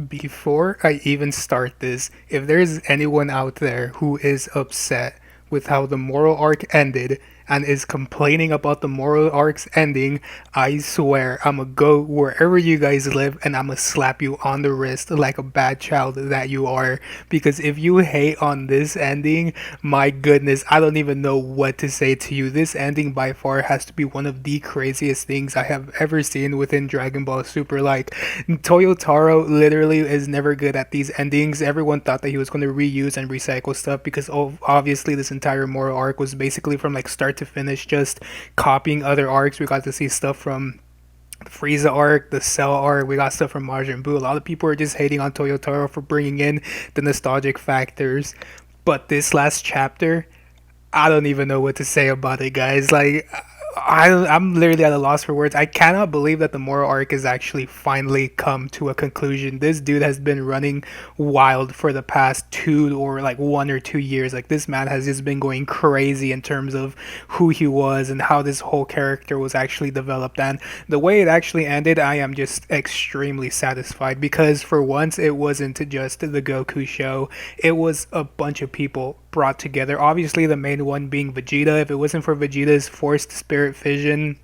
Before I even start this, if there's anyone out there who is upset with how the Moro arc ended and is complaining about the Moro arc's ending, I swear I'ma go wherever you guys live and I'ma slap you on the wrist like a bad child that you are. Because if you hate on this ending, my goodness, I don't even know what to say to you. This ending by far has to be one of the craziest things I have ever seen within Dragon Ball Super. Like, Toyotaro literally is never good at these endings. Everyone thought that he was going to reuse and recycle stuff because obviously this entire Moro arc was basically from like start to finish just copying other arcs. We got to see stuff from the Frieza arc, the Cell arc. We got stuff from Majin Buu. A lot of people are just hating on Toyotaro for bringing in the nostalgic factors. But this last chapter, I don't even know what to say about it, guys. Like, I'm literally at a loss for words. I cannot believe that the Moro arc has actually finally come to a conclusion. This dude has been running wild for the past 1 or 2 years. Like, this man has just been going crazy in terms of who he was and how this whole character was actually developed. And the way it actually ended, I am just extremely satisfied because for once it wasn't just the Goku show. It was a bunch of people brought together. Obviously, the main one being Vegeta. If it wasn't for Vegeta's forced spirit fission,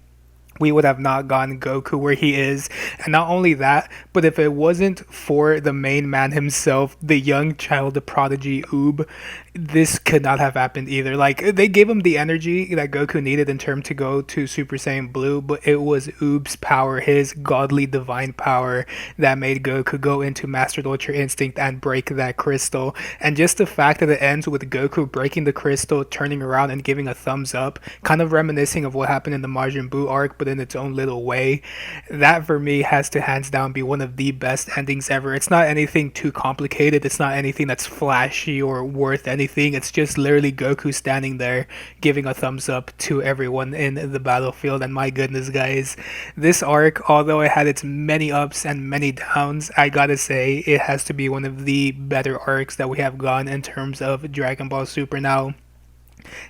we would have not gotten Goku where he is. And not only that, but if it wasn't for the main man himself, the young child, the prodigy Oob, this could not have happened either. Like, they gave him the energy that Goku needed in term to go to Super Saiyan Blue, but it was Oob's power, his godly divine power, that made Goku go into Mastered Ultra Instinct and break that crystal. And just the fact that it ends with Goku breaking the crystal, turning around and giving a thumbs up, kind of reminiscing of what happened in the Majin Buu arc, but in its own little way, that for me has to hands down be one of the best endings ever. It's not anything too complicated. It's not anything that's flashy or worth anything. It's just literally Goku standing there giving a thumbs up to everyone in the battlefield. And my goodness, guys, this arc, although it had its many ups and many downs, I gotta say it has to be one of the better arcs that we have gone in terms of Dragon Ball Super. Now,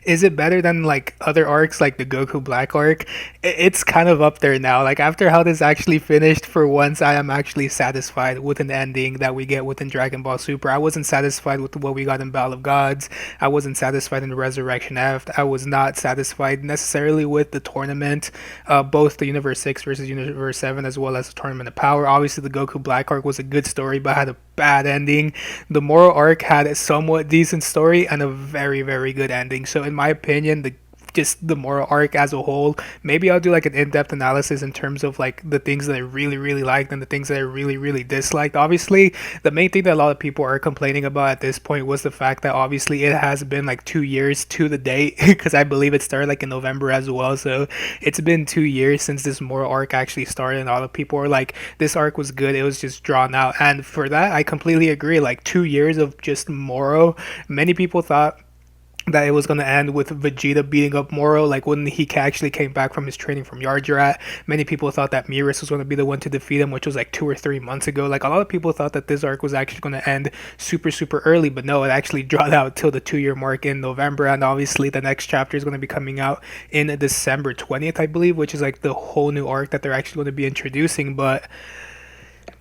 is it better than like other arcs like the Goku Black arc? It's kind of up there now. Like, after how this actually finished, for once I am actually satisfied with an ending that we get within Dragon Ball Super. I wasn't satisfied with what we got in Battle of Gods. I wasn't satisfied in Resurrection F. I was not satisfied necessarily with the tournament, both the Universe 6 versus Universe 7 as well as the Tournament of Power. Obviously the Goku Black arc was a good story but had a bad ending. The Moro arc had a somewhat decent story and a very, very good ending. So in my opinion, the Moro arc as a whole, maybe I'll do like an in-depth analysis in terms of like the things that I really, really liked and the things that I really, really disliked. Obviously, the main thing that a lot of people are complaining about at this point was the fact that obviously it has been like 2 years to the date because I believe it started like in November as well. So it's been 2 years since this Moro arc actually started, and a lot of people are like, this arc was good, it was just drawn out. And for that, I completely agree. Like, 2 years of just Moro, many people thought that it was going to end with Vegeta beating up Moro, like when he actually came back from his training from Yardrat. Many people thought that Miras was going to be the one to defeat him, which was like 2 or 3 months ago. Like, a lot of people thought that this arc was actually going to end super, super early, but no, it actually drawn out till the 2 year mark in November. And obviously, the next chapter is going to be coming out in December 20th, I believe, which is like the whole new arc that they're actually going to be introducing. But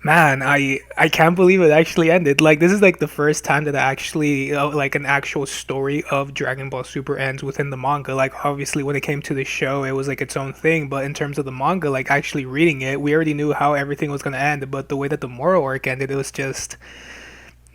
man, I can't believe it actually ended. Like, this is like the first time that I actually like an actual story of Dragon Ball Super ends within the manga. Like, obviously when it came to the show, it was like its own thing, but in terms of the manga, like actually reading it, we already knew how everything was going to end, but the way that the Moro arc ended, it was just,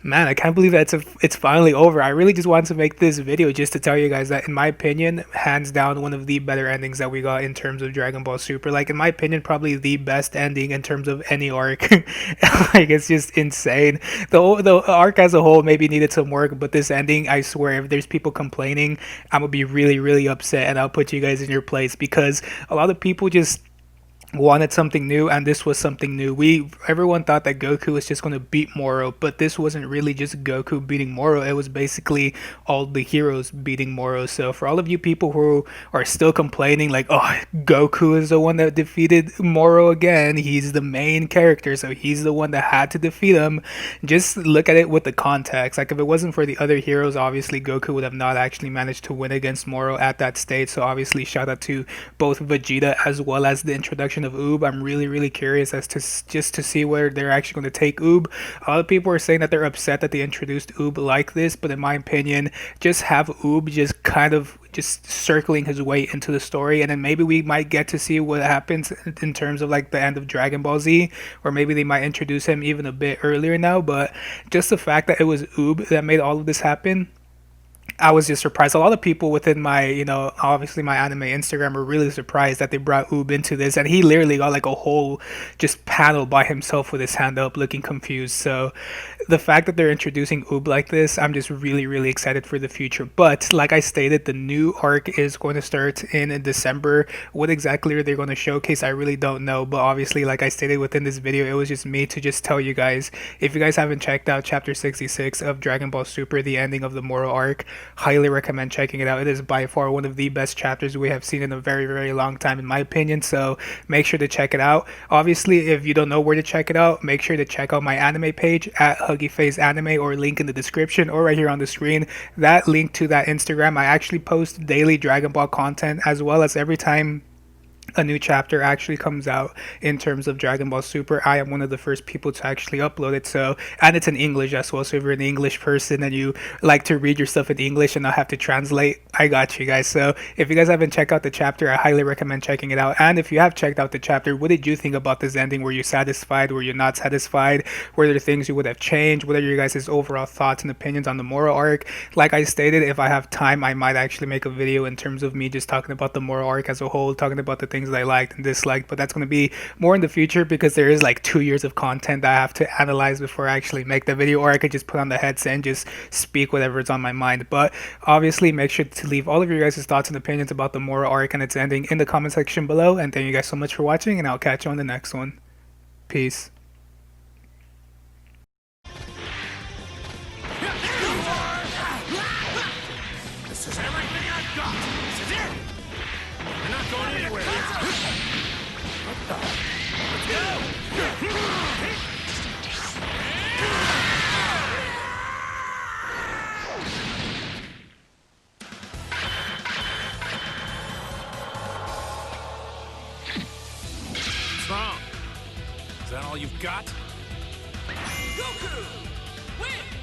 man, I can't believe that it's finally over. I really just wanted to make this video just to tell you guys that, in my opinion, hands down, one of the better endings that we got in terms of Dragon Ball Super. Like, in my opinion, probably the best ending in terms of any arc. Like, it's just insane. The arc as a whole maybe needed some work, but this ending, I swear, if there's people complaining, I'm gonna be really, really upset, and I'll put you guys in your place because a lot of people just wanted something new, and this was something new. We Everyone thought that Goku was just going to beat Moro, but this wasn't really just Goku beating Moro. It was basically all the heroes beating Moro. So for all of you people who are still complaining like, oh, Goku is the one that defeated Moro again, he's the main character, so he's the one that had to defeat him, just look at it with the context. Like, if it wasn't for the other heroes, obviously Goku would have not actually managed to win against Moro at that stage. So obviously shout out to both Vegeta as well as the introduction introduction of Oob. I'm really curious as to just to see where they're actually going to take Oob. A lot of people are saying that they're upset that they introduced Oob like this, but in my opinion, just have Oob just kind of just circling his way into the story, and then maybe we might get to see what happens in terms of like the end of Dragon Ball Z, or maybe they might introduce him even a bit earlier now. But just the fact that it was Oob that made all of this happen, I was just surprised. A lot of people within my, obviously my anime Instagram were really surprised that they brought Oob into this, and he literally got like a whole just panel by himself with his hand up, looking confused. So, the fact that they're introducing Oob like this, I'm just really excited for the future. But like I stated, the new arc is going to start in December. What exactly are they going to showcase? I really don't know. But obviously, like I stated within this video, it was just me to just tell you guys. If you guys haven't checked out Chapter 66 of Dragon Ball Super, the ending of the Moro arc, highly recommend checking it out. It is by far one of the best chapters we have seen in a very long time, in my opinion. So make sure to check it out. Obviously, if you don't know where to check it out, make sure to check out my anime page at Huggy Face Anime, or link in the description or right here on the screen. That link to that Instagram, I actually post daily Dragon Ball content, as well as every time a new chapter actually comes out in terms of Dragon Ball Super, I am one of the first people to actually upload it. So, and it's in English as well. So if you're an English person and you like to read your stuff in English and not have to translate, I got you guys. So if you guys haven't checked out the chapter, I highly recommend checking it out. And if you have checked out the chapter, what did you think about this ending? Were you satisfied? Were you not satisfied? Were there things you would have changed? What are your guys' overall thoughts and opinions on the Moro arc? Like I stated, if I have time, I might actually make a video in terms of me just talking about the Moro arc as a whole, talking about the things that I liked and disliked, but that's going to be more in the future because there is like 2 years of content that I have to analyze before I actually make the video, or I could just put on the headset and just speak whatever is on my mind. But obviously, make sure to leave all of your guys' thoughts and opinions about the Moro arc and its ending in the comment section below, and thank you guys so much for watching, and I'll catch you on the next one. Peace. This is everything I've got. This is it. We're not going anywhere. What the? Let's go. What's wrong? Is that all you've got? Goku! Win!